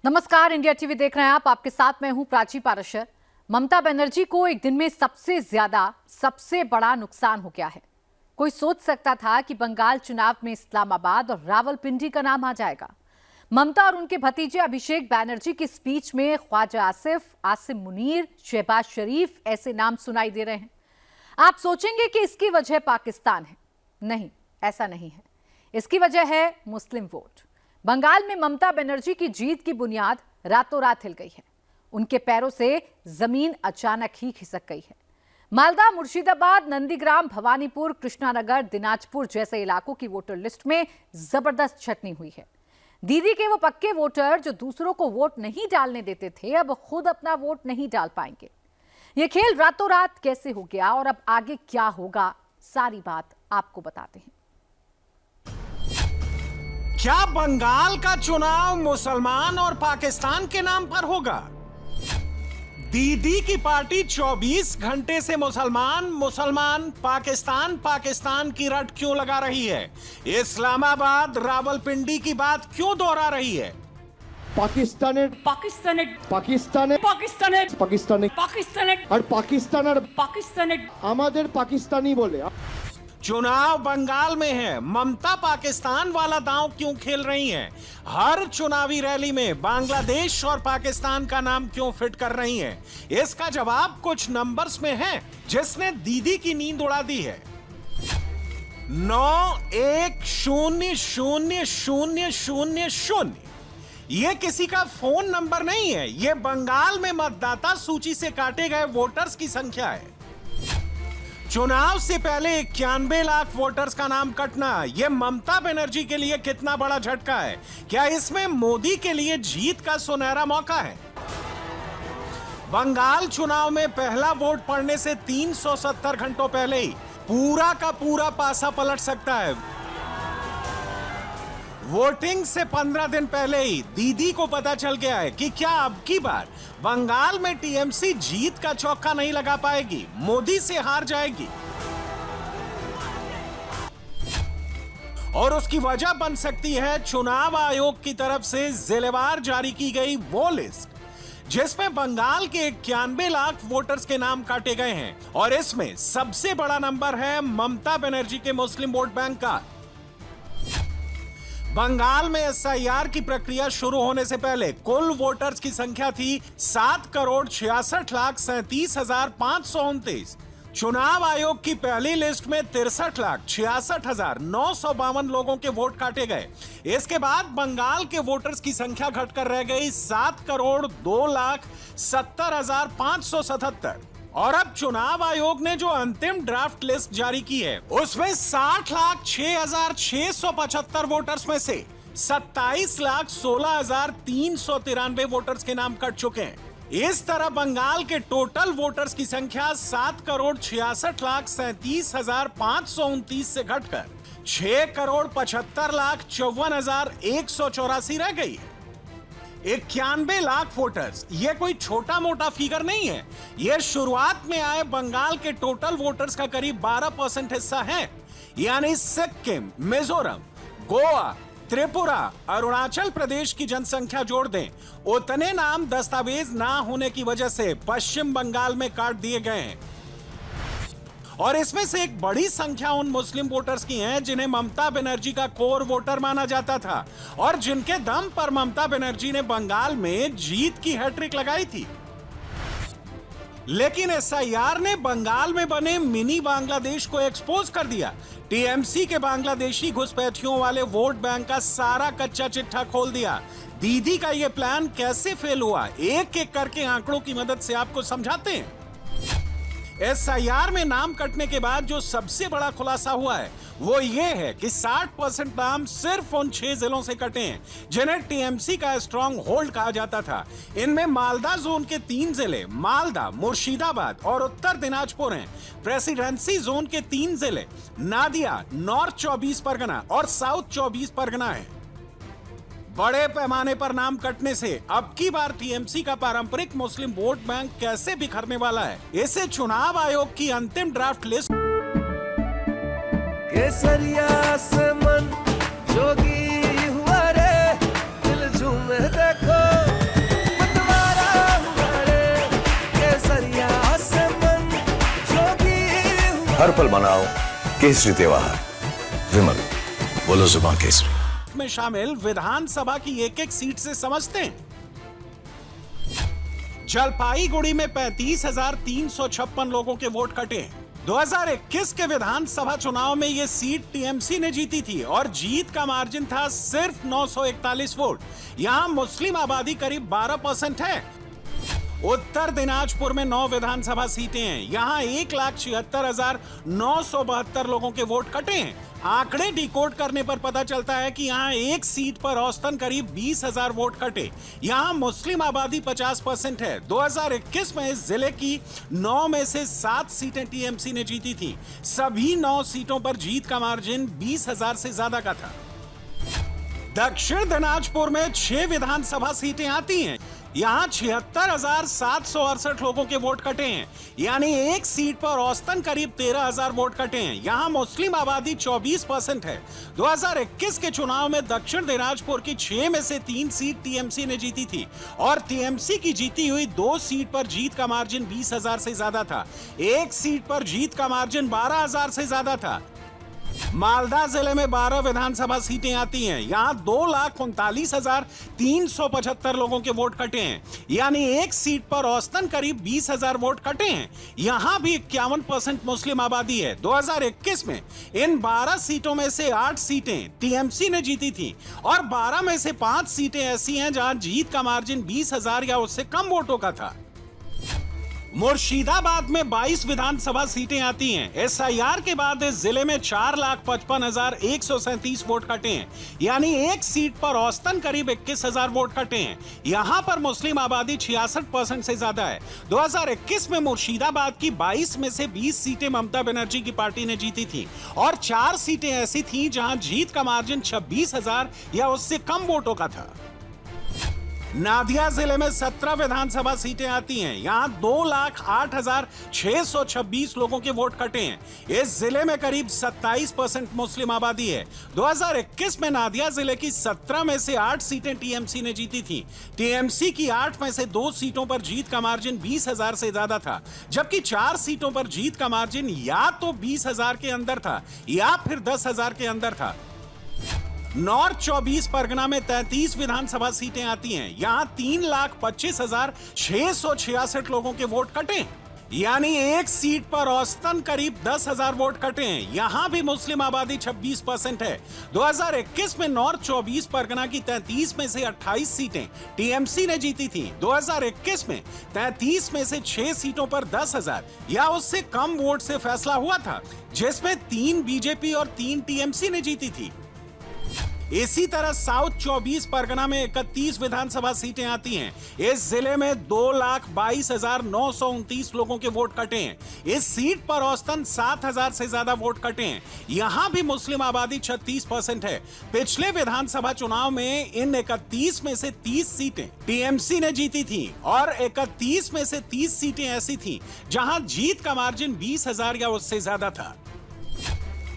नमस्कार, India TV देख रहे हैं आप। आपके साथ मैं हूं प्राची पारशर। ममता बनर्जी को एक दिन में सबसे बड़ा नुकसान हो गया है। कोई सोच सकता था कि बंगाल चुनाव में इस्लामाबाद और रावलपिंडी का नाम आ जाएगा। ममता और उनके भतीजे अभिषेक बैनर्जी की स्पीच में ख्वाजा आसिफ, आसिम मुनीर, शहबाज शरीफ ऐसे नाम सुनाई दे रहे हैं। आप सोचेंगे कि इसकी वजह पाकिस्तान है। नहीं, ऐसा नहीं है। इसकी वजह है मुस्लिम वोट। बंगाल में ममता बनर्जी की जीत की बुनियाद रातों रात हिल गई है। उनके पैरों से जमीन अचानक ही खिसक गई है। मालदा, मुर्शिदाबाद, नंदीग्राम, भवानीपुर, कृष्णानगर, दिनाजपुर जैसे इलाकों की वोटर लिस्ट में जबरदस्त छटनी हुई है। दीदी के वो पक्के वोटर जो दूसरों को वोट नहीं डालने देते थे, अब खुद अपना वोट नहीं डाल पाएंगे। ये खेल रातों रात कैसे हो गया और अब आगे क्या होगा, सारी बात आपको बताते हैं। क्या बंगाल का चुनाव मुसलमान और पाकिस्तान के नाम पर होगा? दीदी की पार्टी 24 घंटे से मुसलमान पाकिस्तान की रट क्यों लगा रही है? इस्लामाबाद, रावलपिंडी की बात क्यों दोहरा रही है? पाकिस्तान আমাদের পাকিস্তানি বলে। चुनाव बंगाल में है, ममता पाकिस्तान वाला दांव क्यों खेल रही हैं? हर चुनावी रैली में बांग्लादेश और पाकिस्तान का नाम क्यों फिट कर रही हैं? इसका जवाब कुछ नंबर्स में है जिसने दीदी की नींद उड़ा दी है। 91000000। ये किसी का फोन नंबर नहीं है, ये बंगाल में मतदाता सूची से काटे गए वोटर्स की संख्या है। चुनाव से पहले 91 लाख वोटर्स का नाम कटना, यह ममता बनर्जी के लिए कितना बड़ा झटका है? क्या इसमें मोदी के लिए जीत का सुनहरा मौका है? बंगाल चुनाव में पहला वोट पड़ने से 370 घंटों पहले ही पूरा का पूरा पासा पलट सकता है। वोटिंग से 15 दिन पहले ही दीदी को पता चल गया है कि क्या अब की बार बंगाल में टीएमसी जीत का चौका नहीं लगा पाएगी, मोदी से हार जाएगी। और उसकी वजह बन सकती है चुनाव आयोग की तरफ से जिलेवार जारी की गई वो लिस्ट जिसमें बंगाल के 91 लाख वोटर्स के नाम काटे गए हैं और इसमें सबसे बड़ा नंबर है ममता बनर्जी के मुस्लिम वोट बैंक का। बंगाल में एसआईआर की प्रक्रिया शुरू होने से पहले कुल वोटर्स की संख्या थी 7,66,37,529। चुनाव आयोग की पहली लिस्ट में 63,66,952 लोगों के वोट काटे गए। इसके बाद बंगाल के वोटर्स की संख्या घटकर रह गई 7,02,70,577। और अब चुनाव आयोग ने जो अंतिम ड्राफ्ट लिस्ट जारी की है उसमें 60,06,675 वोटर्स में से 27,16,393 वोटर्स के नाम कट चुके हैं। इस तरह बंगाल के टोटल वोटर्स की संख्या 7,66,37,529 से घटकर 6,75,54,184 रह गई है। 91 लाख वोटर्स ये कोई छोटा मोटा फिगर नहीं है। ये शुरुआत में आए बंगाल के टोटल वोटर्स का करीब 12% हिस्सा है। यानी सिक्किम, मिजोरम, गोवा, त्रिपुरा, अरुणाचल प्रदेश की जनसंख्या जोड़ दें, उतने नाम दस्तावेज ना होने की वजह से पश्चिम बंगाल में काट दिए गए हैं। और इसमें से एक बड़ी संख्या उन मुस्लिम वोटर्स की हैं जिन्हें ममता बनर्जी का कोर वोटर माना जाता था और जिनके दम पर ममता बनर्जी ने बंगाल में जीत की हैट्रिक लगाई थी। लेकिन एसआईआर ने बंगाल में बने मिनी बांग्लादेश को एक्सपोज कर दिया। टीएमसी के बांग्लादेशी घुसपैठियों वाले वोट बैंक का सारा कच्चा चिट्ठा खोल दिया। दीदी का यह प्लान कैसे फेल हुआ, एक एक करके आंकड़ों की मदद से आपको समझाते हैं। एसआईआर में नाम कटने के बाद जो सबसे बड़ा खुलासा हुआ है वो ये है कि 60% नाम सिर्फ उन 6 जिलों से कटे हैं जिन्हें टीएमसी का स्ट्रॉन्ग होल्ड कहा जाता था। इनमें मालदा जोन के 3 जिले मालदा, मुर्शिदाबाद और उत्तर दिनाजपुर हैं। प्रेसिडेंसी जोन के 3 जिले नादिया, नॉर्थ 24 परगना और साउथ 24 परगना है। बड़े पैमाने पर नाम कटने से अब की बार टीएमसी का पारंपरिक मुस्लिम वोट बैंक कैसे बिखरने वाला है, इसे चुनाव आयोग की अंतिम ड्राफ्ट लिस्ट केसरिया से मन जोगी हुआ रे, दिल झूमे देखो। हर पल मनाओ केसरी त्योहार। विमल, बोलो जुबान केसरी। में शामिल विधानसभा की एक एक सीट से समझते हैं। जलपाईगुड़ी में 35,356 लोगों के वोट कटे हैं। 2021 के विधानसभा चुनाव में यह सीट टीएमसी ने जीती थी और जीत का मार्जिन था सिर्फ 941 वोट। यहां मुस्लिम आबादी करीब 12% है। उत्तर दिनाजपुर में 9 विधानसभा सीटें हैं। यहां 1,76,972 लोगों के वोट कटे हैं। आंकड़े डिकोड करने पर पता चलता है कि यहां एक सीट पर औसतन करीब 20,000 वोट कटे। यहां मुस्लिम आबादी 50% है। 2021 में इस जिले की 9 में से 7 सीटें टीएमसी ने जीती थी। सभी 9 सीटों पर जीत का मार्जिन 20,000 से ज्यादा का था। दक्षिण दिनाजपुर में 6 विधानसभा सीटें आती हैं। यहां 76,768 लोगों के वोट कटे हैं, यानी एक सीट पर औसतन करीब 13,000 वोट कटे हैं। यहां मुस्लिम आबादी 24% है। 2021 के चुनाव में दक्षिण दिनाजपुर की 6 में से 3 सीट टीएमसी ने जीती थी और टीएमसी की जीती हुई 2 सीट पर जीत का मार्जिन 20,000 से ज्यादा था। एक सीट पर जीत का मार्जिन 12,000 से ज्यादा था। मालदा जिले में 12 विधानसभा सीटें आती हैं। यहां 2,39,375 लोगों के वोट कटे हैं, यानी एक सीट पर औसतन करीब 20,000 वोट कटे हैं। यहां भी 51% मुस्लिम आबादी है। 2021 में इन 12 सीटों में से 8 सीटें टीएमसी ने जीती थी और 12 में से 5 सीटें ऐसी हैं जहां जीत का मार्जिन 20,000 या उससे कम वोटों का था। मुर्शिदाबाद में 22 विधानसभा सीटें आती हैं। एसआईआर के बाद इस जिले में 4,55,137 वोट कटे हैं, यानी एक सीट पर औसतन करीब 21,000 वोट कटे हैं। यहां पर मुस्लिम आबादी 66% से ज्यादा है। 2021 में मुर्शिदाबाद की 22 में से 20 सीटें ममता बनर्जी की पार्टी ने जीती थी और 4 सीटें ऐसी थीं जहां जीत का मार्जिन 26,000 या उससे कम वोटों का था। नादिया जिले में 17 विधानसभा सीटें आती हैं। यहां 2,08,626 लोगों के वोट कटे हैं। इस जिले में करीब 27% मुस्लिम आबादी है। 2021 में नादिया जिले की 17 में से 8 सीटें टीएमसी ने जीती थी। टीएमसी की 8 में से 2 सीटों पर जीत का मार्जिन 20,000 से ज्यादा था, जबकि 4 सीटों पर जीत का मार्जिन या तो 20,000 के अंदर था या फिर 10,000 के अंदर था। नॉर्थ 24 परगना में 33 विधानसभा सीटें आती हैं। यहां 3,25,666 लोगों के वोट कटे, यानी एक सीट पर औसतन करीब 10,000 वोट कटे हैं। यहां भी मुस्लिम आबादी 26% है। 2021 में नॉर्थ 24 परगना की 33 में से 28 सीटें टीएमसी ने जीती थी। 2021 में 33 में से 6 सीटों पर 10,000 या उससे कम वोट से फैसला हुआ था, जिसमें 3 बीजेपी और 3 टीएमसी ने जीती थी। इसी तरह साउथ 24 परगना में 31 विधानसभा सीटें आती हैं। इस जिले में 2,22,929 लोगों के वोट कटे हैं। इस सीट पर औसतन 7,000 से ज्यादा वोट कटे हैं। यहां भी मुस्लिम आबादी 36% है। पिछले विधानसभा चुनाव में इन 31 में से 30 सीटें टीएमसी ने जीती थी और 31 में से 30 सीटें ऐसी थीं जहां जीत का मार्जिन 20,000 या उससे ज्यादा था।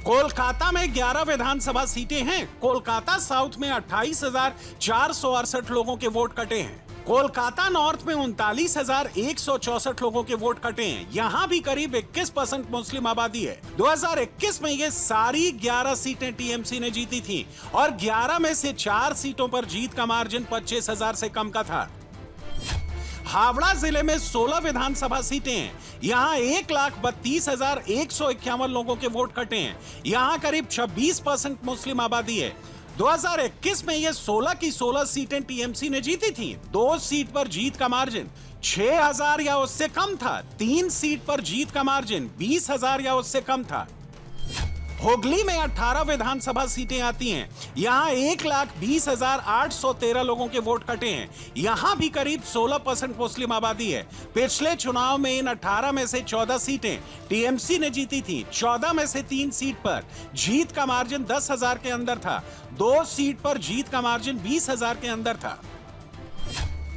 कोलकाता में 11 विधानसभा सीटें हैं। कोलकाता साउथ में 28,468 लोगों के वोट कटे हैं। कोलकाता नॉर्थ में 39,164 लोगों के वोट कटे हैं। यहां भी करीब 21% मुस्लिम आबादी है। 2021 में ये सारी 11 सीटें टीएमसी ने जीती थी और 11 में से 4 सीटों पर जीत का मार्जिन 25,000 से कम का था। हावड़ा जिले में 16 विधानसभा सीटें हैं। यहां 1,32,151 लोगों के वोट कटे हैं। यहां करीब 26% मुस्लिम आबादी है। 2021 में ये 16 की 16 सीटें टीएमसी ने जीती थी। 2 सीट पर जीत का मार्जिन 6,000 या उससे कम था। 3 सीट पर जीत का मार्जिन 20,000 या उससे कम था। हुगली में 18 विधानसभा सीटें आती हैं। यहां 1,20,813 लोगों के वोट कटे हैं। यहां भी करीब 16% मुस्लिम आबादी है। पिछले चुनाव में इन 18 में से 14 सीटें टीएमसी ने जीती थी। 14 में से 3 सीट पर जीत का मार्जिन 10,000 के अंदर था। 2 सीट पर जीत का मार्जिन 20,000 के अंदर था।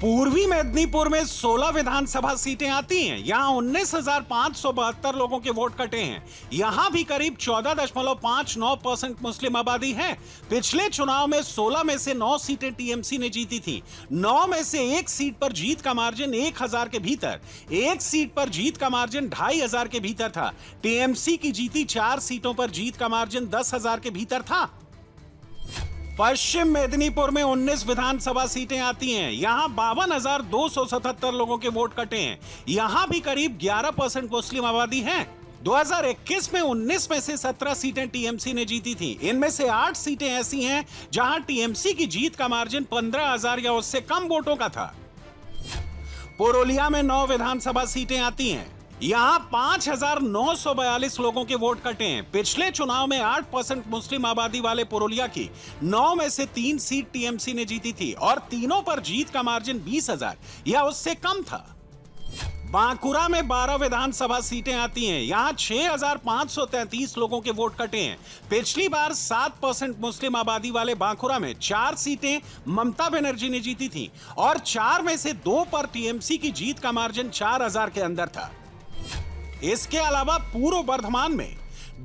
पूर्वी मेदिनीपुर में 16 विधानसभा सीटें आती हैं। यहां 19,572 लोगों के वोट कटे हैं। यहां भी करीब 14.59% मुस्लिम आबादी है। पिछले चुनाव में 16 में से 9 सीटें टीएमसी ने जीती थी। 9 में से एक सीट पर जीत का मार्जिन 1,000 के भीतर, एक सीट पर जीत का मार्जिन 2,500 के भीतर था। टीएमसी की जीती 4 सीटों पर जीत का मार्जिन 10,000 के भीतर था। पश्चिम मेदिनीपुर में 19 विधानसभा सीटें आती हैं। यहां 52,277 लोगों के वोट कटे हैं। यहां भी करीब 11% मुस्लिम आबादी है। 2021 में 19 में से 17 सीटें टीएमसी ने जीती थी। इनमें से 8 सीटें ऐसी हैं जहां टीएमसी की जीत का मार्जिन 15,000 या उससे कम वोटों का था। पुरुलिया में 9 विधानसभा सीटें आती हैं। यहां 5,942 लोगों के वोट कटे हैं। पिछले चुनाव में 8% मुस्लिम आबादी वाले पुरुलिया की 9 में से 3 सीट टीएमसी ने जीती थी और तीनों पर जीत का मार्जिन 20,000 या उससे कम था। बांकुरा में 12 विधानसभा सीटें आती हैं। यहां 6,533 लोगों के वोट कटे हैं। पिछली बार 7% मुस्लिम आबादी वाले बांकुरा में 4 सीटें ममता बनर्जी ने जीती थी और 4 में से 2 पर टीएमसी की जीत का मार्जिन 4,000 के अंदर था। इसके अलावा पूर्व बर्धमान में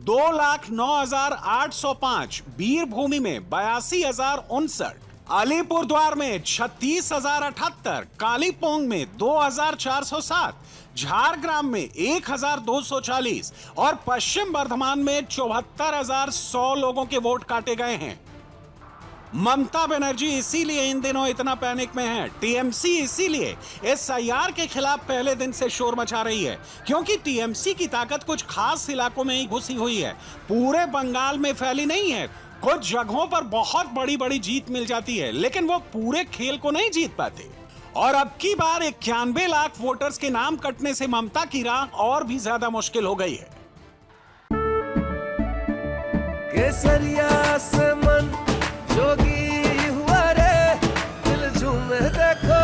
2,09,805, बीरभूमि में 82,059, अलीपुरद्वार में 36,078, कालीपोंग में 2,407, झारग्राम में 1,240 और पश्चिम बर्धमान में 74,100 लोगों के वोट काटे गए हैं। ममता बनर्जी इसीलिए इन दिनों इतना पैनिक में है। टीएमसी इसीलिए एसआईआर के खिलाफ पहले दिन से शोर मचा रही है, क्योंकि टीएमसी की ताकत कुछ खास इलाकों में ही घुसी हुई है, पूरे बंगाल में फैली नहीं है। कुछ जगहों पर बहुत बड़ी बड़ी जीत मिल जाती है, लेकिन वो पूरे खेल को नहीं जीत पाते। और अब की बार 91 लाख वोटर्स के नाम कटने से ममता की राह और भी ज्यादा मुश्किल हो गई है। केसरिया से मन जोगी हुआ रे, दिल झूमे देखो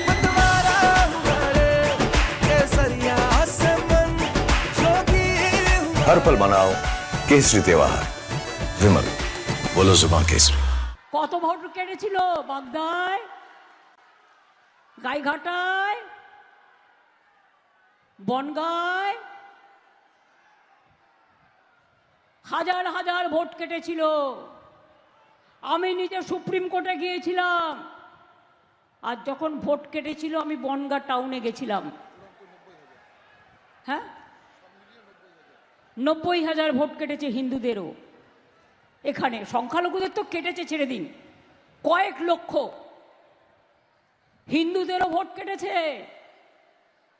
मतवारा हुआ रे। केसरिया से मन जोगी हुआ। हर पल मनाओ केसरी त्योहार। विमल, बोलो जुबान केसरी। কত ভোট কেটেছিল বাগদায়, গাইঘাটায়, বনগাঁয়? হাজার হাজার ভোট কেটেছিল। আমি নিজে সুপ্রিম কোর্টে গিয়েছিলাম, আর যখন ভোট কেটেছিল আমি বনগাঁ টাউনে গেছিলাম। হ্যাঁ, 90,000 ভোট কেটেছে হিন্দুদেরও। এখানে সংখ্যালঘুদের তো কেটেছে ছেড়ে দিন, কয়েক লক্ষ। হিন্দুদেরও ভোট কেটেছে।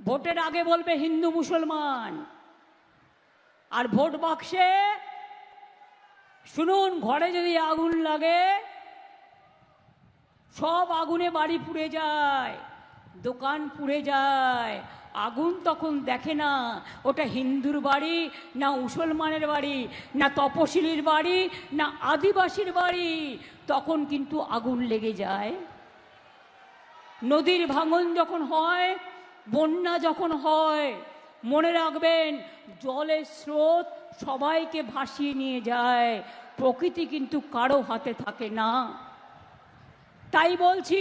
ভোটের আগে বলবে হিন্দু মুসলমান, আর ভোট বাক্সে শুনুন, ঘরে যদি আগুন লাগে সব আগুনে বাড়ি পুড়ে যায়, দোকান পুড়ে যায়। আগুন তখন দেখে না ওটা হিন্দুর বাড়ি না মুসলমানের বাড়ি না তপশিলির বাড়ি না আদিবাসীর বাড়ি, তখন কিন্তু আগুন লেগে যায়। নদীর ভাঙন যখন হয়, বন্যা যখন হয়, মনে রাখবেন জলের স্রোত সবাইকে ভাসিয়ে নিয়ে যায়, প্রকৃতি কিন্তু কারো হাতে থাকে না। তাই বলছি,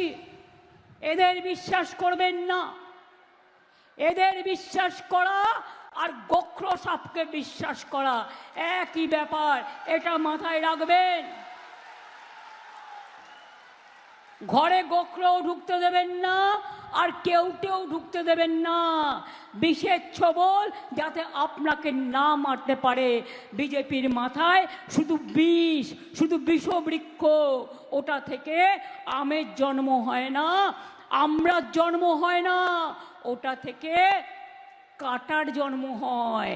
এদের বিশ্বাস করবেন না। এদের বিশ্বাস করা আর গোখরো সাপকে বিশ্বাস করা একই ব্যাপার, এটা মাথায় রাখবেন। ঘরে গোখরোও ঢুকতে দেবেন না আর কেউটেও ঢুকতে দেবেন না। বিষের ছোবল যাতে আপনাকে না মারতে পারে। বিজেপির মাথায় শুধু বিষ, শুধু বিষবৃক্ষ। ওটা থেকে আমের জন্ম হয় না, আমরার জন্ম হয় না, ওটা থেকে কাটার জন্ম হয়।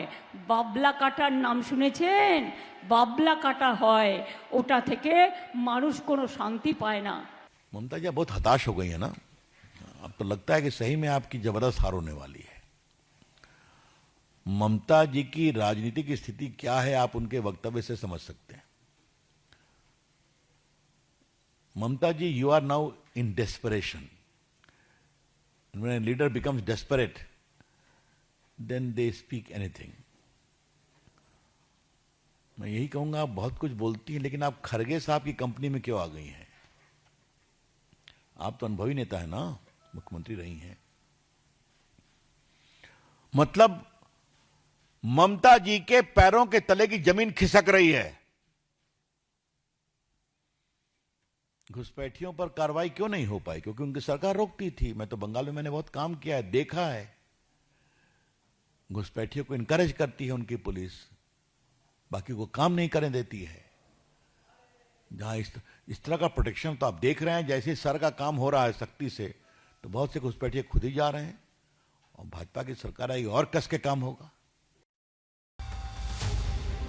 বাবলা কাটার নাম শুনেছেন? বাবলা কাটা হয়, ওটা থেকে মানুষ কোনো শান্তি পায় না। ममता जी आप बहुत हताश हो गई है ना। अब तो लगता है कि सही में आपकी जबरदस्त हार होने वाली है। ममता जी की राजनीतिक स्थिति क्या है आप उनके वक्तव्य से समझ सकते हैं। Mamata ji, you are now in desperation. When a leader becomes desperate, then they speak anything. मैं यही कहूंगा, आप बहुत कुछ बोलती हैं, लेकिन आप खरगे साहब की कंपनी में क्यों आ गई हैं? आप तो अनुभवी नेता है ना, मुख्यमंत्री रही हैं। मतलब ममता जी के पैरों के तले की जमीन खिसक रही है। घुसपैठियों पर कार्रवाई क्यों नहीं हो पाई? क्योंकि उनकी सरकार रोकती थी। मैं तो बंगाल में मैंने बहुत काम किया है, देखा है। घुसपैठियों को इनकरेज करती है उनकी पुलिस, बाकी को काम नहीं करने देती है। जहां इस तरह का प्रोटेक्शन तो आप देख रहे हैं, जैसे सर का काम हो रहा है सख्ती से, तो बहुत से घुसपैठिए खुद ही जा रहे हैं। और भाजपा की सरकार आई और कस के काम होगा।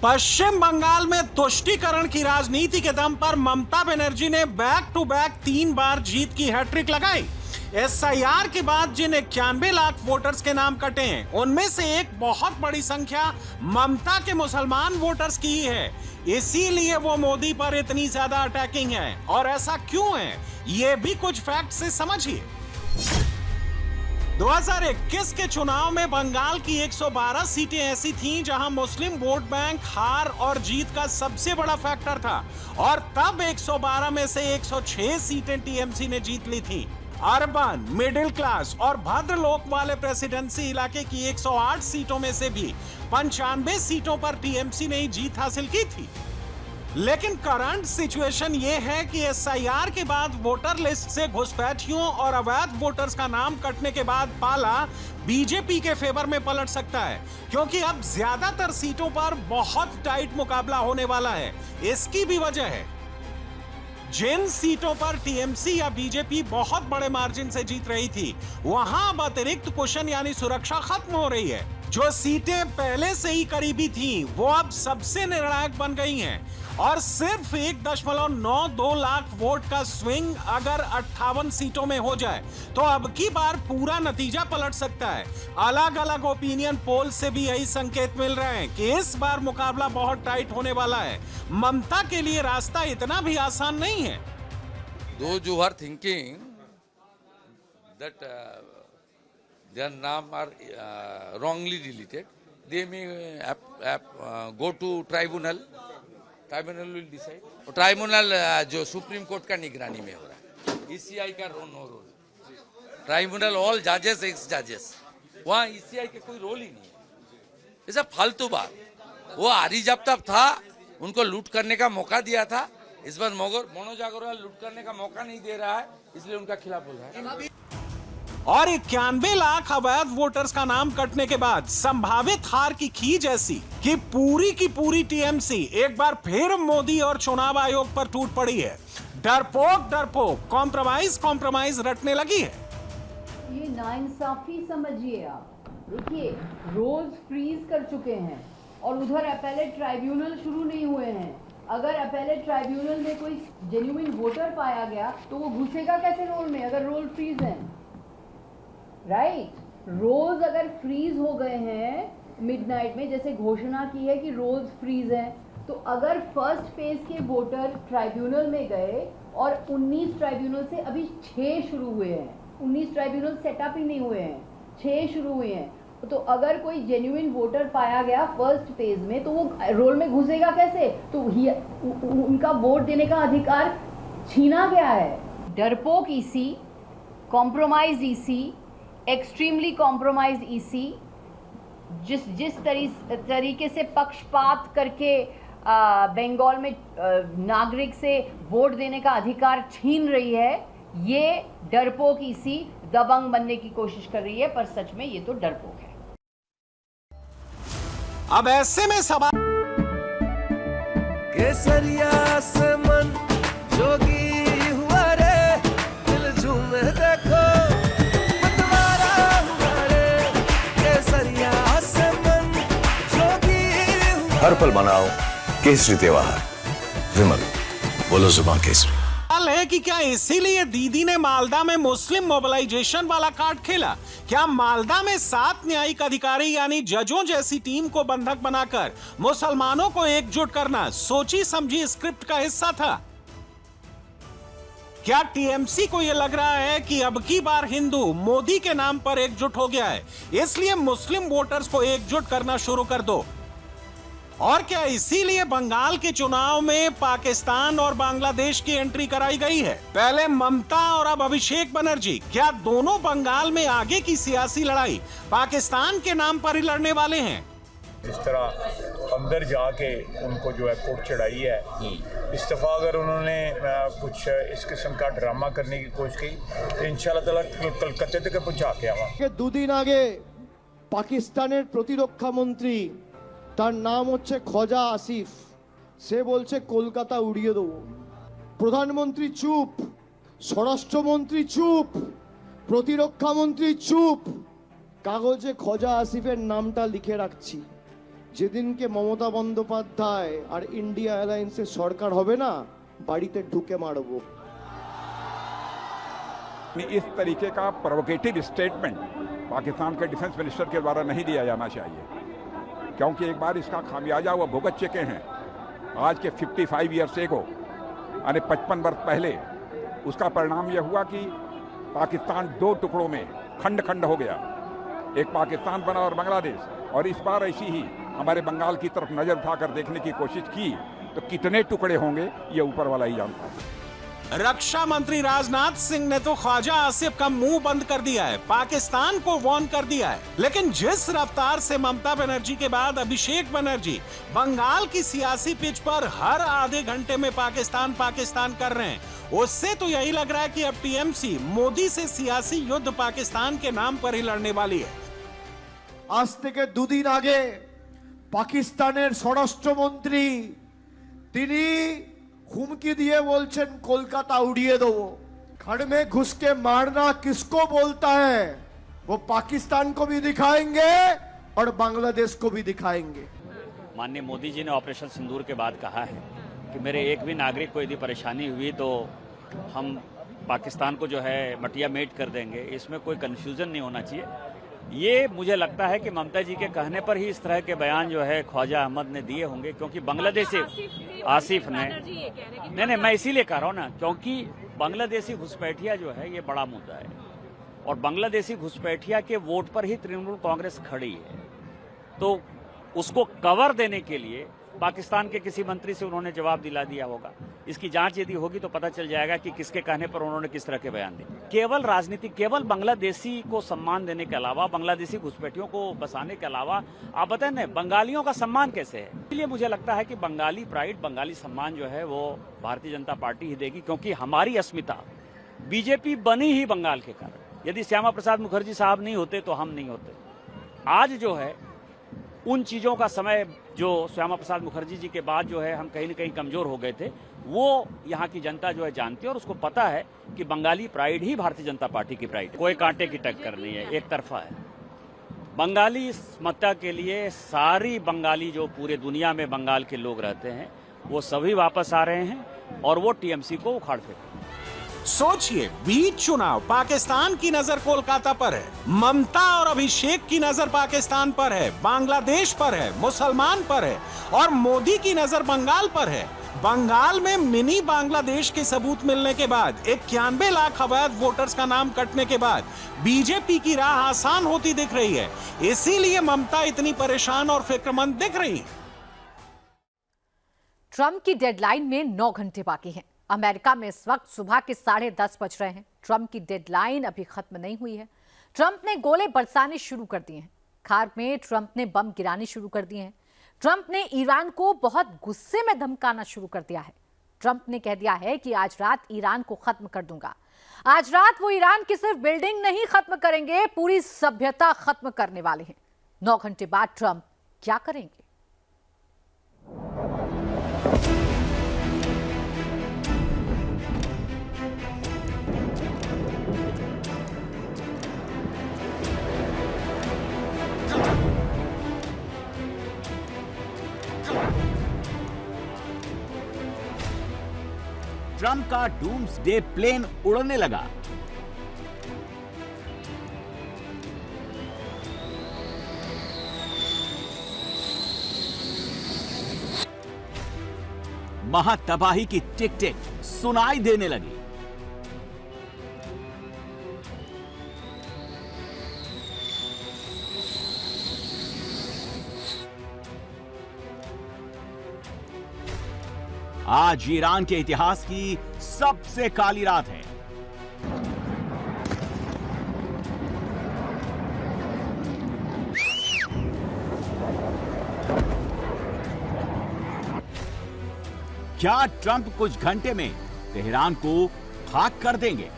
पश्चिम बंगाल में तुष्टीकरण की राजनीति के दम पर ममता बनर्जी ने बैक टू बैक 3 बार जीत की हैट्रिक लगाई। एसआईआर के बाद जिन 91 लाख वोटर्स के नाम कटे हैं, उनमें से एक बहुत बड़ी संख्या ममता के मुसलमान वोटर्स की ही है। इसीलिए वो मोदी पर इतनी ज्यादा अटैकिंग है। और ऐसा क्यों है, ये भी कुछ फैक्ट से समझिए। 2021 के चुनाव में बंगाल की 112 सीटें ऐसी थीं जहां मुस्लिम वोट बैंक हार और जीत का सबसे बड़ा फैक्टर था। और तब 112 में से 106 सीटें टीएमसी ने जीत ली थी। अर्बन, मिडिल क्लास और भद्र लोक वाले प्रेसिडेंसी इलाके की 108 सीटों में से भी 95 सीटों पर टीएमसी ने ही जीत हासिल की थी। लेकिन करंट सिचुएशन ये है कि एसआईआर के बाद वोटर लिस्ट से घुसपैठियों और अवैध वोटर्स का नाम कटने के बाद पाला बीजेपी के फेवर में पलट सकता है, क्योंकि अब ज्यादातर सीटों पर बहुत टाइट मुकाबला होने वाला है। इसकी भी वजह है, जिन सीटों पर टीएमसी या बीजेपी बहुत बड़े मार्जिन से जीत रही थी, वहां अब अतिरिक्त क्वेश्चन यानी सुरक्षा खत्म हो रही है। जो सीटें पहले से ही करीबी थी, वो अब सबसे निर्णायक बन गई हैं। और सिर्फ 1.92 लाख वोट का स्विंग अगर 58 सीटों में हो जाए, तो अब की बार पूरा नतीजा पलट सकता है। अलग अलग ओपिनियन पोल से भी यही संकेत मिल रहे हैं कि इस बार मुकाबला बहुत टाइट होने वाला है। ममता के लिए रास्ता इतना भी आसान नहीं है। Those who are thinking that their name are wrongly deleted, they may go to tribunal. Tribunal will decide. Tribunal जो सुप्रीम कोर्ट का निगरानी में हो रहा है, ईसीआई का नो रोल। ट्राइब्यूनल ऑल जजेस, एक्स जजेस, वहाँ ईसीआई के कोई रोल ही नहीं है। ये सब फालतू बात। वो आरी जब तक था, उनको लूट करने का मौका दिया था। इस बार मनोज अग्रवाल लूट करने का मौका नहीं दे रहा है, इसलिए उनका खिलाफ बोल रहा है। और 91 लाख अवैध वोटर्स का नाम कटने के बाद संभावित हार की खींच ऐसी कि पूरी की पूरी टीएमसी एक बार फिर मोदी और चुनाव आयोग पर टूट पड़ी है। डरपोक कॉम्प्रोमाइज रटने लगी है। ये नाइंसाफी समझिए आप। देखिए, रोल्स फ्रीज कर चुके हैं और उधर अपीलेट ट्राइब्यूनल शुरू नहीं हुए हैं। अगर अपीलेट ट्राइब्यूनल में कोई जेन्युइन वोटर पाया गया तो वो घुसेगा कैसे रोल में, अगर रोल फ्रीज है? राइट, रोल्स अगर फ्रीज हो गए हैं मिडनाइट में, जैसे घोषणा की है कि रोल्स फ्रीज हैं, तो अगर फर्स्ट फेज के वोटर ट्राइब्यूनल में गए और 19 ट्राइब्यूनल से अभी 6 शुरू हुए हैं, 19 ट्राइब्यूनल सेटअप ही नहीं हुए हैं, 6 शुरू हुए हैं, तो अगर कोई जेन्युइन वोटर पाया गया फर्स्ट फेज में तो वो रोल में घुसेगा कैसे? तो उनका वोट देने का अधिकार छीना गया है। डरपोक EC, compromise EC, extremely compromise EC, जिस तरीके से पक्षपात करके बंगाल में नागरिक से वोट देने का अधिकार छीन रही है, ये डरपोक ईसी दबंग बनने की कोशिश कर रही है, पर सच में ये तो डरपोक है। अब ऐसे में सवाल, केसरिया से मन जोगी हुआ रे, दिल झूमे देखो मतवारा हुआ रे। केसरिया से मन जोगी हुआ। हर पल मनाओ केसरी त्योहार। विमल, बोलो जुबान केसरी। है कि क्या इसीलिए दीदी ने मालदा में मुस्लिम मोबिलाइजेशन वाला कार्ड खेला? क्या मालदा में 7 न्यायिक अधिकारी यानी जजों जैसी टीम को बंधक बनाकर मुसलमानों को एकजुट करना सोची समझी स्क्रिप्ट का हिस्सा था? क्या टीएमसी को यह लग रहा है कि अब की बार हिंदू मोदी के नाम पर एकजुट हो गया है, इसलिए मुस्लिम वोटर्स को एकजुट करना शुरू कर दो? और क्या इसीलिए बंगाल के चुनाव में पाकिस्तान और बांग्लादेश की एंट्री कराई गई है? पहले ममता और अब अभिषेक बनर्जी, क्या दोनों बंगाल में आगे की सियासी लड़ाई पाकिस्तान के नाम पर ही लड़ने वाले हैं? जिस तरह अंदर जाके उनको जो है कोर्ट चढ़ाई है, इस दफ़ा अगर उन्होंने कुछ इस किस्म का ड्रामा करने की कोशिश की तो इंशाल्लाह ताला कलकत्ते तक पहुंचा के आवा। দুদিন আগে পাকিস্তানের প্রতিরক্ষা মন্ত্রী, তার নাম হচ্ছে খোজা আসিফ, সে বলছে কলকাতা উড়িয়ে দেবো। প্রধানমন্ত্রী চুপ, স্বরাষ্ট্রমন্ত্রী চুপ, প্রতিরক্ষা মন্ত্রী চুপ। কাগজে খোজা আসিফের নামটা লিখে রাখছি, যেদিনকে মমতা বন্দ্যোপাধ্যায় আর ইন্ডিয়া অ্যালায়েন্সের সরকার হবে না, বাড়িতে ঢুকে মারবো। इस तरीके का प्रोवोकेटिव स्टेटमेंट पाकिस्तान के डिफेंस मिनिस्टर के द्वारा नहीं दिया जाना चाहिए, क्योंकि एक बार इसका खामियाजा वो भुगत चुके हैं। आज के 55 ईयर्स एगो, यानी 55 वर्ष पहले, उसका परिणाम यह हुआ कि पाकिस्तान दो टुकड़ों में खंड खंड हो गया, एक पाकिस्तान बना और बांग्लादेश। और इस बार ऐसी ही हमारे बंगाल की तरफ नजर उठाकर देखने की कोशिश की तो कितने टुकड़े होंगे ये ऊपर वाला ही जानता है। रक्षा मंत्री राजनाथ सिंह ने तो ख्वाजा आसिफ का मुंह बंद कर दिया है, पाकिस्तान को वार्न कर दिया है। लेकिन जिस रफ्तार से ममता बनर्जी के बाद अभिषेक बनर्जी बंगाल की सियासी पिच पर हर आधे घंटे में पाकिस्तान पाकिस्तान कर रहे हैं, उससे तो यही लग रहा है कि अब टीएमसी मोदी से सियासी युद्ध पाकिस्तान के नाम पर ही लड़ने वाली है। আজ থেকে দুদিন আগে পাকিস্তানের স্বরাষ্ট্রমন্ত্রী তিনি হুমকি দিয়ে বলছেন কলকাতা উড়িয়ে দেবো। घर में घुस के मारना किसको बोलता है, वो पाकिस्तान को भी दिखाएंगे और बांग्लादेश को भी दिखाएंगे। माननीय मोदी जी ने ऑपरेशन सिंदूर के बाद कहा है कि मेरे एक भी नागरिक को यदि परेशानी हुई तो हम पाकिस्तान को जो है मटिया मेट कर देंगे। इसमें कोई कन्फ्यूजन नहीं होना चाहिए। ये मुझे लगता है कि ममता जी के कहने पर ही इस तरह के बयान जो है ख्वाजा अहमद ने दिए होंगे, क्योंकि बांग्लादेशी आसिफ ने नहीं, मैं इसीलिए कह रहा हूँ ना, क्योंकि बांग्लादेशी घुसपैठिया जो है ये बड़ा मुद्दा है और बांग्लादेशी घुसपैठिया के वोट पर ही तृणमूल कांग्रेस खड़ी है। तो उसको कवर देने के लिए पाकिस्तान के किसी मंत्री से उन्होंने जवाब दिला दिया होगा। इसकी जांच यदि होगी तो पता चल जाएगा कि किसके कहने पर उन्होंने किस तरह के बयान दिए। केवल राजनीति, केवल बांग्लादेशी को सम्मान देने के अलावा, बांग्लादेशी घुसपैठियों को बसाने के अलावा, आप बताएं ना बंगालियों का सम्मान कैसे है। इसलिए मुझे लगता है कि बंगाली प्राइड, बंगाली सम्मान जो है वो भारतीय जनता पार्टी ही देगी, क्योंकि हमारी अस्मिता बीजेपी बनी ही बंगाल के कारण। यदि श्यामा प्रसाद मुखर्जी साहब नहीं होते तो हम नहीं होते। आज जो है उन चीजों का समय जो श्यामा प्रसाद मुखर्जी जी के बाद जो है हम कहीं न कहीं कमजोर हो गए थे, वो यहाँ की जनता जो है जानती है और उसको पता है कि बंगाली प्राइड ही भारतीय जनता पार्टी की प्राइड है। कोई कांटे की टक्कर नहीं है, एक तरफा है। बंगाली समता के लिए सारी बंगाली जो पूरे दुनिया में बंगाल के लोग रहते हैं वो सभी वापस आ रहे हैं और वो टीएमसी को उखाड़ फेंकेंगे। सोचिए, बीच चुनाव पाकिस्तान की नजर कोलकाता पर है, ममता और अभिषेक की नजर पाकिस्तान पर है, बांग्लादेश पर है, मुसलमान पर है और मोदी की नजर बंगाल पर है। बंगाल में मिनी बांग्लादेश के सबूत मिलने के बाद 91 लाख अवैध वोटर्स का नाम कटने के बाद बीजेपी की राह आसान होती दिख रही है। इसीलिए ममता इतनी परेशान और फिक्रमंद दिख रही है। ट्रंप की डेडलाइन में 9 घंटे बाकी हैं। अमेरिका में इस वक्त सुबह के 10:30 बज रहे हैं। ट्रंप की डेडलाइन अभी खत्म नहीं हुई है। ट्रंप ने गोले बरसाने शुरू कर दिए हैं। खार में ट्रंप ने बम गिराने शुरू कर दिए हैं। ट्रंप ने ईरान को बहुत गुस्से में धमकाना शुरू कर दिया है। ट्रंप ने कह दिया है कि आज रात ईरान को खत्म कर दूंगा। आज रात वो ईरान की सिर्फ बिल्डिंग नहीं खत्म करेंगे, पूरी सभ्यता खत्म करने वाले हैं। 9 घंटे बाद ट्रंप क्या करेंगे? ट्रंप का डूम्सडे प्लेन उड़ने लगा। महातबाही की टिक टिक सुनाई देने लगी। आज ईरान के इतिहास की सबसे काली रात है। क्या ट्रंप कुछ घंटे में तेहरान को खाक कर देंगे?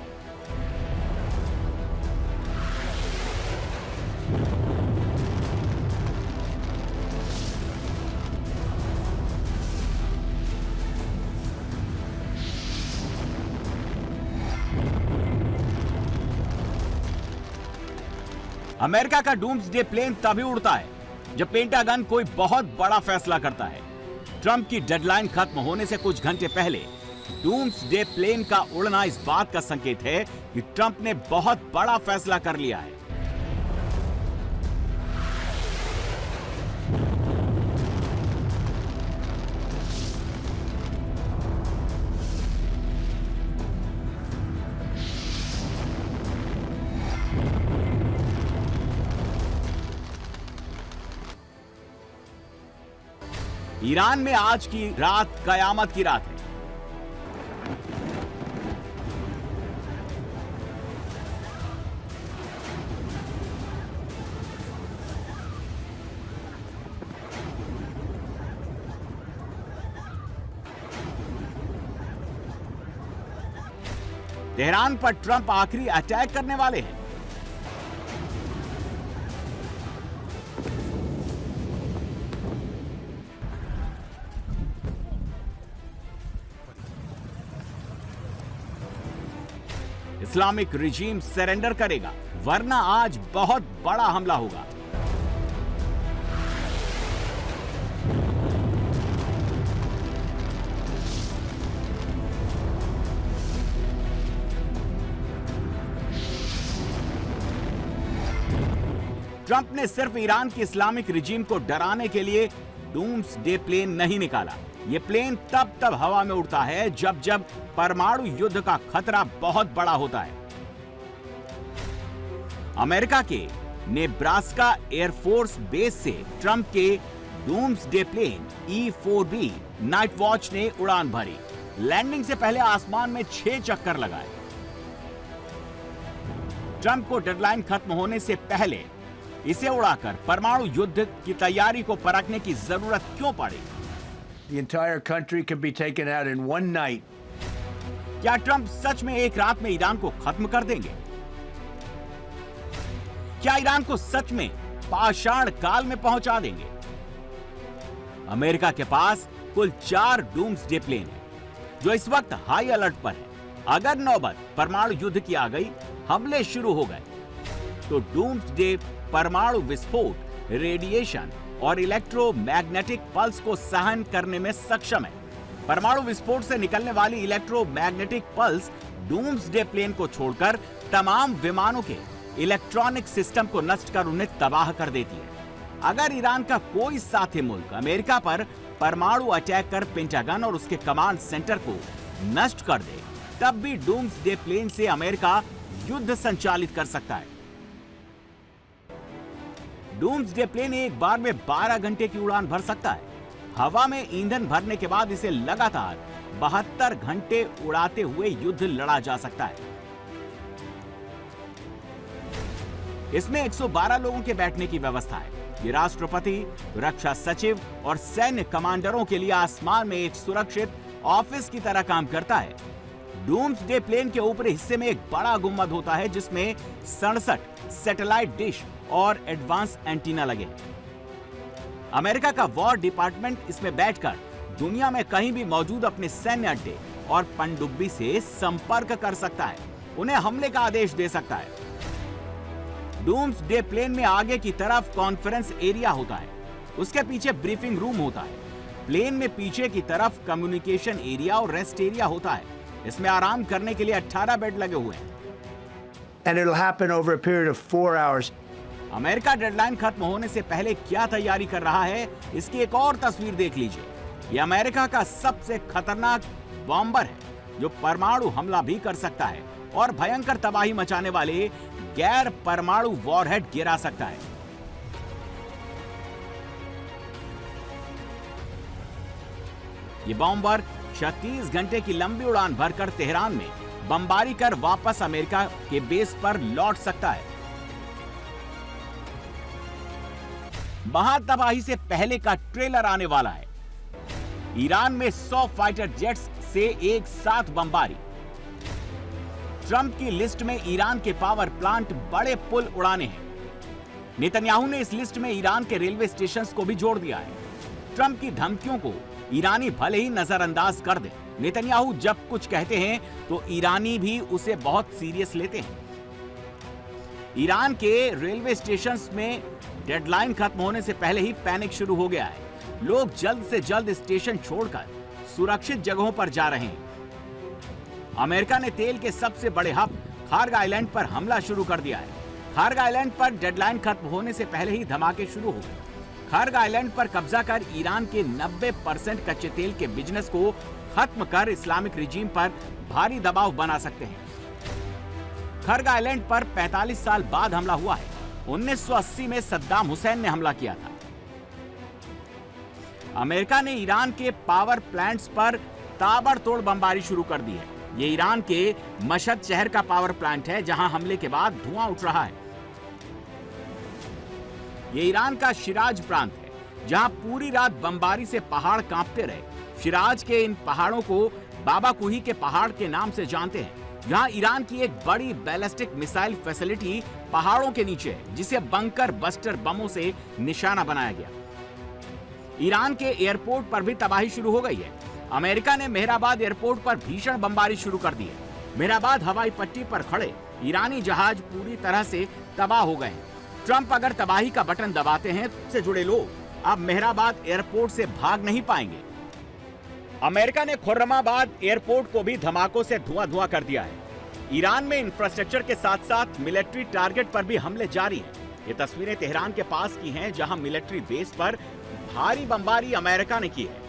अमेरिका का डूम्सडे प्लेन तभी उड़ता है जब पेंटागन कोई बहुत बड़ा फैसला करता है। ट्रंप की डेडलाइन खत्म होने से कुछ घंटे पहले डूम्सडे प्लेन का उड़ना इस बात का संकेत है कि ट्रंप ने बहुत बड़ा फैसला कर लिया है। ईरान में आज की रात कयामत की रात है। तेहरान पर ट्रंप आखिरी अटैक करने वाले हैं। इस्लामिक रिजीम सरेंडर करेगा, वरना आज बहुत बड़ा हमला होगा। ट्रंप ने सिर्फ ईरान की इस्लामिक रिजीम को डराने के लिए डूम्सडे प्लेन नहीं निकाला। ये प्लेन तब हवा में उड़ता है जब परमाणु युद्ध का खतरा बहुत बड़ा होता है। अमेरिका के नेब्रास्का एयरफोर्स बेस से ट्रंप के doomsday plane E-4B night watch ने उड़ान भरी। लैंडिंग से पहले आसमान में 6 चक्कर लगाए। ट्रंप को डेडलाइन खत्म होने से पहले इसे उड़ाकर परमाणु युद्ध की तैयारी को परखने की जरूरत क्यों पड़ी? The entire country can be taken out in one night. क्या ट्रंप सच में एक रात में ईरान को खत्म कर देंगे? क्या ईरान को सच में पाषाण काल में पहुंचा देंगे? अमेरिका के पास कुल 4 डूम्सडे प्लेन हैं, जो इस वक्त हाई अलर्ट पर है। अगर नौबत परमाणु युद्ध की आ गई, हमले शुरू हो गए, तो डूम्सडे परमाणु विस्फोट, रेडिएशन और इलेक्ट्रोमैग्नेटिक पल्स को सहन करने में सक्षम है। परमाणु विस्फोट से निकलने वाली इलेक्ट्रोमैग्नेटिक पल्स डूम्सडे प्लेन को छोड़कर तमाम विमानों के इलेक्ट्रॉनिक सिस्टम को नष्ट कर उन्हें तबाह कर देती है। अगर ईरान का कोई साथी मुल्क अमेरिका पर परमाणु अटैक कर पेंटागन और उसके कमांड सेंटर को नष्ट कर दे, तब भी डूम्सडे प्लेन से अमेरिका युद्ध संचालित कर सकता है। डूम्सडे प्लेन एक बार में 12 घंटे की उड़ान भर सकता है। हवा में ईंधन भरने के बाद इसे लगातार 72 घंटे उड़ाते हुए युद्ध लड़ा जा सकता है। इसमें 112 लोगों के बैठने की व्यवस्था है। ये राष्ट्रपति, रक्षा सचिव और सैन्य कमांडरों के लिए आसमान में एक सुरक्षित ऑफिस की तरह काम करता है। डूम्सडे प्लेन के ऊपरी हिस्से में एक बड़ा गुंबद होता है, जिसमें 67 सैटेलाइट डिश और एडवांस एंटीना लगे। अमेरिका का वॉर डिपार्टमेंट इसमें बैठकर दुनिया में कहीं भी मौजूद अपने सैन्य अड्डे और पनडुब्बी से संपर्क कर सकता है, उन्हें हमले का आदेश दे सकता है। डूम्सडे प्लेन में आगे की तरफ कॉन्फ्रेंस एरिया होता है, उसके पीछे ब्रीफिंग रूम होता है। प्लेन में पीछे की तरफ कम्युनिकेशन एरिया और रेस्ट एरिया होता है। इसमें आराम करने के लिए 18 बेड लगे हुए हैं। And it'll happen over a period of 4 hours. America deadline खत्म होने से पहले क्या तैयारी कर रहा है, इसकी एक और तस्वीर देख लीजिए। यह अमेरिका का सबसे खतरनाक बॉम्बर है, जो परमाणु हमला भी कर सकता है और भयंकर तबाही मचाने वाले गैर परमाणु वॉरहेड गिरा सकता है। ये बॉम्बर 36 घंटे की लंबी उड़ान भरकर तेहरान में बमबारी कर वापस अमेरिका के बेस पर लौट सकता है। महातबाही से पहले का ट्रेलर आने वाला है। ईरान में 100 फाइटर जेट्स से एक साथ बमबारी। ट्रंप की लिस्ट में ईरान के पावर प्लांट, बड़े पुल उड़ाने हैं। नेतन्याहू ने इस लिस्ट में ईरान के रेलवे स्टेशंस को भी जोड़ दिया है। ट्रंप की धमकियों को ईरानी भले ही नजरअंदाज कर दे, नेतन्याहू जब कुछ कहते हैं तो ईरानी भी उसे बहुत सीरियस लेते हैं। ईरान के रेलवे स्टेशंस में डेडलाइन खत्म होने से पहले ही पैनिक शुरू हो गया है। लोग जल्द से जल्द स्टेशन छोड़कर सुरक्षित जगहों पर जा रहे हैं। अमेरिका ने तेल के सबसे बड़े हब खार्ग आइलैंड पर हमला शुरू कर दिया है। खार्ग आइलैंड पर डेडलाइन खत्म होने से पहले ही धमाके शुरू हो गए। खार्ग आइलैंड पर कब्जा कर ईरान के 90% कच्चे तेल के बिजनेस को खत्म कर इस्लामिक रिजीम पर भारी दबाव बना सकते हैं। खार्ग आइलैंड पर 45 साल बाद हमला हुआ है। 1980 में सद्दाम हुसैन ने हमला किया था। अमेरिका ने ईरान के पावर प्लांट्स पर ताबड़तोड़ बमबारी शुरू कर दी है। ये ईरान के मशहद शहर का पावर प्लांट है, जहां हमले के बाद धुआं उठ रहा है। ये ईरान का शिराज प्रांत है, जहां पूरी रात बमबारी से पहाड़ कांपते रहे। शिराज के इन पहाड़ों को बाबा कुही के पहाड़ के नाम से जानते हैं। यहाँ ईरान की एक बड़ी बैलिस्टिक मिसाइल फैसिलिटी पहाड़ों के नीचे है, जिसे बंकर बस्टर बमों से निशाना बनाया गया। ईरान के एयरपोर्ट पर भी तबाही शुरू हो गई है। अमेरिका ने मेहराबाद एयरपोर्ट पर भीषण बमबारी शुरू कर दी है। मेहराबाद हवाई पट्टी पर खड़े ईरानी जहाज पूरी तरह से तबाह हो गए हैं। ट्रंप अगर तबाही का बटन दबाते हैं तो से जुड़े लोग अब मेहराबाद एयरपोर्ट से भाग नहीं पाएंगे। अमेरिका ने खुर्रमाबाद एयरपोर्ट को भी धमाकों से धुआं कर दिया है। ईरान में इंफ्रास्ट्रक्चर के साथ साथ मिलिट्री टारगेट पर भी हमले जारी हैं। ये तस्वीरें तेहरान के पास की हैं, जहां मिलिट्री बेस पर भारी बमबारी अमेरिका ने की है।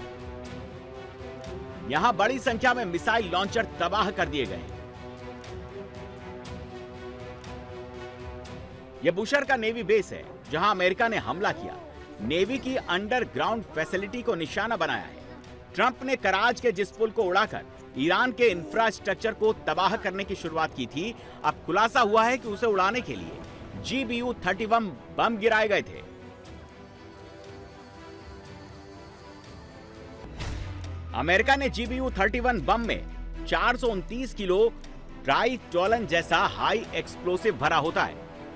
यहां बड़ी संख्या में मिसाइल लॉन्चर तबाह कर दिए गए हैं। यह बुशर का नेवी बेस है, जहां अमेरिका ने हमला किया। नेवी की अंडरग्राउंड फैसिलिटी को निशाना बनाया है। ट्रंप ने कराज के जिस पुल को उड़ाकर ईरान के इंफ्रास्ट्रक्चर को तबाह करने की शुरुआत की थी, अब खुलासा हुआ है कि उसे उड़ाने के लिए GBU-31 बम गिराए गए थे। अमेरिका ने GBU-31 बम में 429 किलो ट्राइटोलन जैसा हाई एक्सप्लोसिव भरा होता है।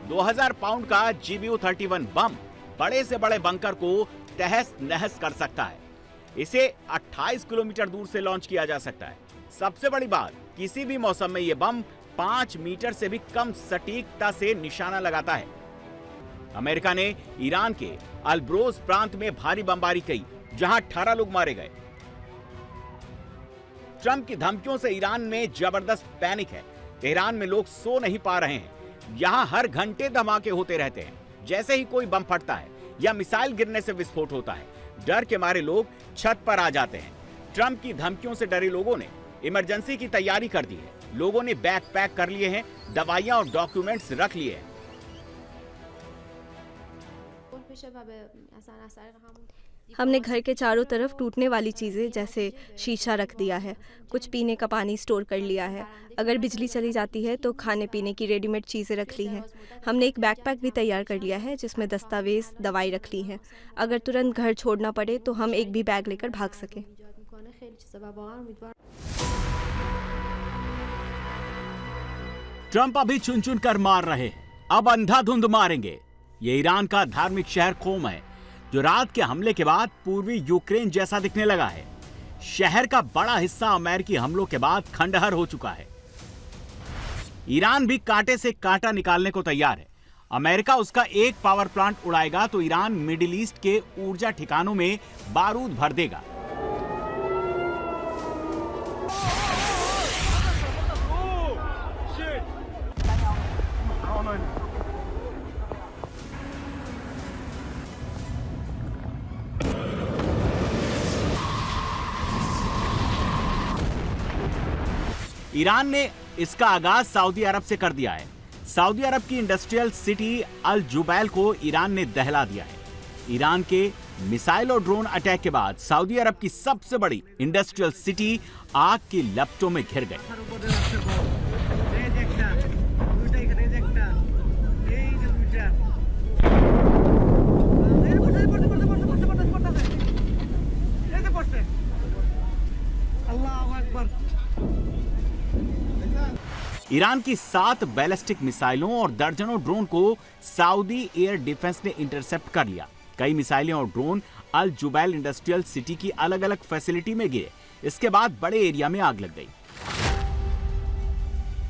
2000 पाउंड का GBU-31 बम बड़े से बड़े बंकर को तहस नहस कर सकता है। इसे 28 किलोमीटर दूर से लॉन्च किया जा सकता है। सबसे बड़ी बात, किसी भी मौसम में यह बम 5 मीटर से भी कम सटीकता से निशाना लगाता है। अमेरिका ने ईरान के अल्ब्रोज प्रांत में भारी बमबारी की, जहां 18 लोग मारे गए। ट्रंप की धमकियों से ईरान में जबरदस्त पैनिक है। तेहरान में लोग सो नहीं पा रहे हैं। यहां हर घंटे धमाके होते रहते हैं। जैसे ही कोई बम फटता है या मिसाइल गिरने से विस्फोट होता है, डर के मारे लोग छत पर आ जाते हैं। ट्रंप की धमकियों से डरे लोगों ने इमरजेंसी की तैयारी कर दी है। लोगों ने बैग पैक कर लिए हैं, दवाइयां और डॉक्यूमेंट्स रख लिए हैं। हमने घर के चारों तरफ टूटने वाली चीज़ें जैसे शीशा रख दिया है। कुछ पीने का पानी स्टोर कर लिया है। अगर बिजली चली जाती है तो खाने पीने की रेडीमेड चीज़ें रख ली हैं। हमने एक बैकपैक भी तैयार कर लिया है, जिसमें दस्तावेज, दवाई रख ली हैं। अगर तुरंत घर छोड़ना पड़े तो हम एक भी बैग लेकर भाग सकें। ट्रंप अभी चुन चुन कर मार रहे हैं, अब अंधाधुंध मारेंगे। ये ईरान का धार्मिक शहर कोम है, जो रात के हमले के बाद पूर्वी यूक्रेन जैसा दिखने लगा है। शहर का बड़ा हिस्सा अमेरिकी हमलों के बाद खंडहर हो चुका है। ईरान भी कांटे से कांटा निकालने को तैयार है। अमेरिका उसका एक पावर प्लांट उड़ाएगा तो ईरान मिडिल ईस्ट के ऊर्जा ठिकानों में बारूद भर देगा। ईरान ने इसका आगाज सऊदी अरब से कर दिया है। सऊदी अरब की इंडस्ट्रियल सिटी अल जुबैल को ईरान ने दहला दिया है। ईरान के मिसाइल और ड्रोन अटैक के बाद सऊदी अरब की सबसे बड़ी इंडस्ट्रियल सिटी आग की लपटों में घिर गई। ईरान की 7 बैलिस्टिक मिसाइलों और दर्जनों ड्रोन को सऊदी एयर डिफेंस ने इंटरसेप्ट कर लिया। कई मिसाइलें और drone Al Jubail industrial city की अलग अलग फैसिलिटी में गिरे। इसके बाद बड़े एरिया में आग लग गई।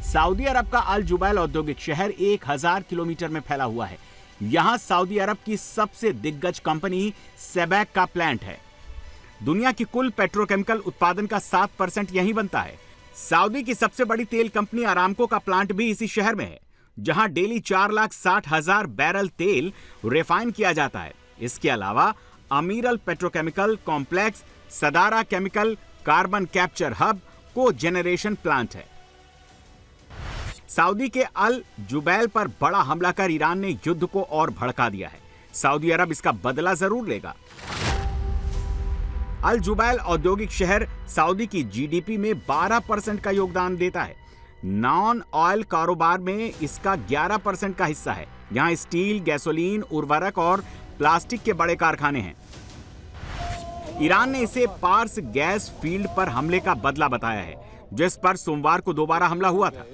सऊदी अरब का अल जुबैल औद्योगिक शहर 1000 किलोमीटर में फैला हुआ है। यहां सऊदी अरब की सबसे दिग्गज कंपनी सेबैक का प्लांट है। दुनिया की कुल पेट्रोकेमिकल उत्पादन का 7% यहीं बनता है। सऊदी की सबसे बड़ी तेल कंपनी अरामको का प्लांट भी इसी शहर में है, जहां डेली 4,60,000 बैरल तेल रिफाइन किया जाता है। इसके अलावा Amiral petrochemical complex, Sadara chemical carbon capture hub, cogeneration plant है। सऊदी के अल जुबैल पर बड़ा हमला कर ईरान ने युद्ध को और भड़का दिया है। सऊदी अरब इसका बदला जरूर लेगा। अल जुबैल औद्योगिक शहर सऊदी की जीडीपी में 12% का योगदान देता है। नॉन ऑयल कारोबार में इसका 11% का हिस्सा है। यहां स्टील, गैसोलीन, उर्वरक और प्लास्टिक के बड़े कारखाने हैं। ईरान ने इसे पार्स गैस फील्ड पर हमले का बदला बताया है, जिस पर सोमवार को दोबारा हमला हुआ था।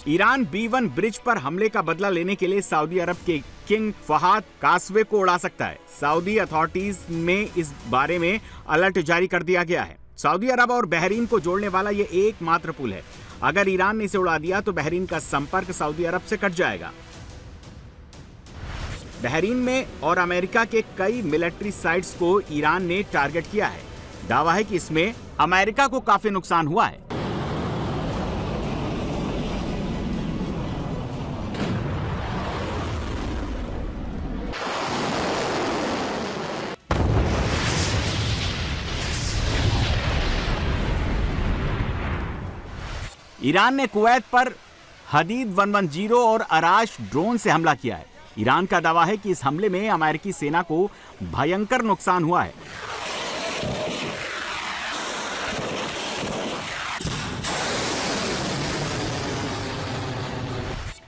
ईरान B1 ब्रिज पर हमले का बदला लेने के लिए सऊदी अरब के किंग फहाद कासवे को उड़ा सकता है। सऊदी अथॉरिटीज में इस बारे में अलर्ट जारी कर दिया गया है। सऊदी अरब और बहरीन को जोड़ने वाला ये एकमात्र पुल है। अगर ईरान ने इसे उड़ा दिया तो बहरीन का संपर्क सऊदी अरब से कट जाएगा। बहरीन में और अमेरिका के कई मिलिट्री साइट्स को ईरान ने टारगेट किया है। दावा है कि इसमें अमेरिका को काफी नुकसान हुआ है। ईरान ने कुवैत पर हदीद 110 और अराश ड्रोन से हमला किया है। ईरान का दावा है कि इस हमले में अमेरिकी सेना को भयंकर नुकसान हुआ है।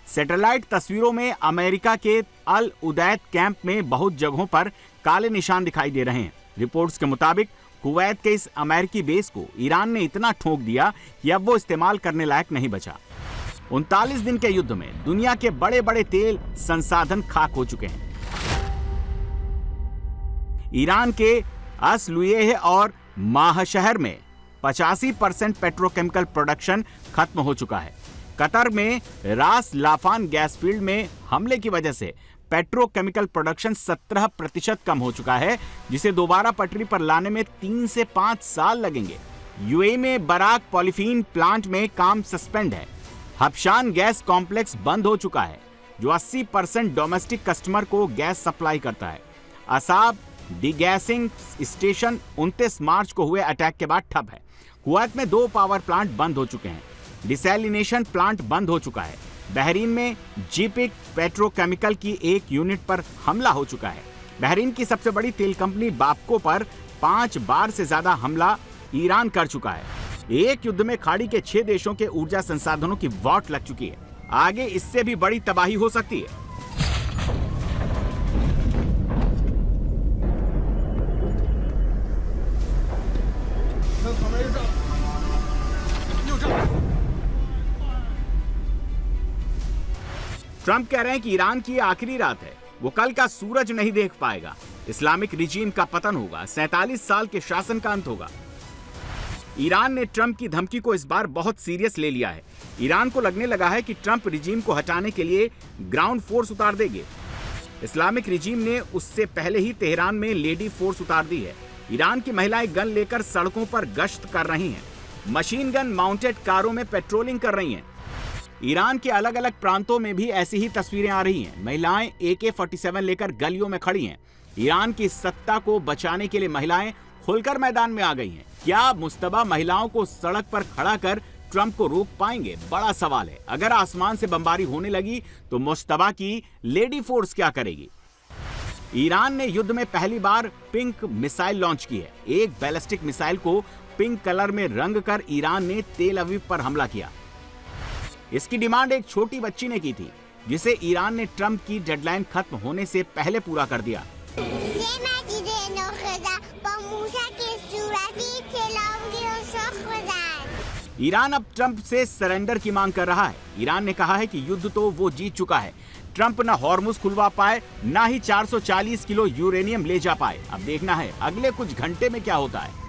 सैटेलाइट तस्वीरों में अमेरिका के अल उदैद कैंप में बहुत जगहों पर काले निशान दिखाई दे रहे हैं। रिपोर्ट्स के मुताबिक कुवैत के इस अमेरिकी बेस को ईरान ने इतना ठोक दिया कि अब वो इस्तेमाल करने लायक नहीं बचा। 39 दिन के युद्ध में दुनिया के बड़े बड़े तेल संसाधन खाक हो चुके हैं। ईरान के असलुएह और माहशहर में 85% पेट्रोकेमिकल प्रोडक्शन खत्म हो चुका है। कतर में रास लाफान गैस फील्ड में हमले की वजह से पेट्रोकेमिकल प्रोडक्शन 17% कम हो चुका है, जिसे दोबारा पटरी पर लाने में 3 से 5 साल लगेंगे। यूएई में बराक पॉलीफीन प्लांट में काम सस्पेंड है। हबशान गैस कॉम्प्लेक्स बंद हो चुका है, जो 80% डोमेस्टिक कस्टमर को गैस सप्लाई करता है। असाब डिगैसिंग स्टेशन 29 मार्च को हुए अटैक के बाद ठप है। कुवैत में 2 पावर प्लांट बंद हो चुके हैं। डिसैलिनेशन प्लांट बंद हो चुका है। बहरीन में जीपिक पेट्रोकेमिकल की एक यूनिट पर हमला हो चुका है। बहरीन की सबसे बड़ी तेल कंपनी बापको पर 5 बार से ज्यादा हमला ईरान कर चुका है। एक युद्ध में खाड़ी के 6 देशों के ऊर्जा संसाधनों की वाट लग चुकी है। आगे इससे भी बड़ी तबाही हो सकती है। ट्रंप कह रहे हैं कि ईरान की आखिरी रात है, वो कल का सूरज नहीं देख पाएगा। इस्लामिक रिजीम का पतन होगा, 47 साल के शासन का अंत होगा। ईरान ने ट्रंप की धमकी को इस बार बहुत सीरियस ले लिया है। ईरान को लगने लगा है कि ट्रंप रिजीम को हटाने के लिए ग्राउंड फोर्स उतार देंगे। इस्लामिक रिजीम ने उससे पहले ही तेहरान में लेडी फोर्स उतार दी है। ईरान की महिलाएं गन लेकर सड़कों पर गश्त कर रही हैं। मशीन गन माउंटेड कारों में पेट्रोलिंग कर रही हैं। ईरान के अलग अलग प्रांतों में भी ऐसी ही तस्वीरें आ रही हैं। महिलाएं AK-47 लेकर गलियों में खड़ी हैं। ईरान की सत्ता को बचाने के लिए महिलाएं खुलकर मैदान में आ गई हैं। क्या मुस्तबा महिलाओं को सड़क पर खड़ा कर ट्रंप को रोक पाएंगे, बड़ा सवाल है। अगर आसमान से बमबारी होने लगी तो मुश्तबा की लेडी फोर्स क्या करेगी? ईरान ने युद्ध में पहली बार पिंक मिसाइल लॉन्च की है। एक बैलिस्टिक मिसाइल को पिंक कलर में रंग कर ईरान ने तेल अवीव पर हमला किया। इसकी डिमांड एक छोटी बच्ची ने की थी, जिसे ईरान ने ट्रंप की डेडलाइन खत्म होने से पहले पूरा कर दिया। ईरान अब ट्रंप से सरेंडर की मांग कर रहा है। ईरान ने कहा है कि युद्ध तो वो जीत चुका है। ट्रंप न हॉर्मुज खुलवा पाए, ना ही 440 किलो यूरेनियम ले जा पाए। अब देखना है अगले कुछ घंटे में क्या होता है।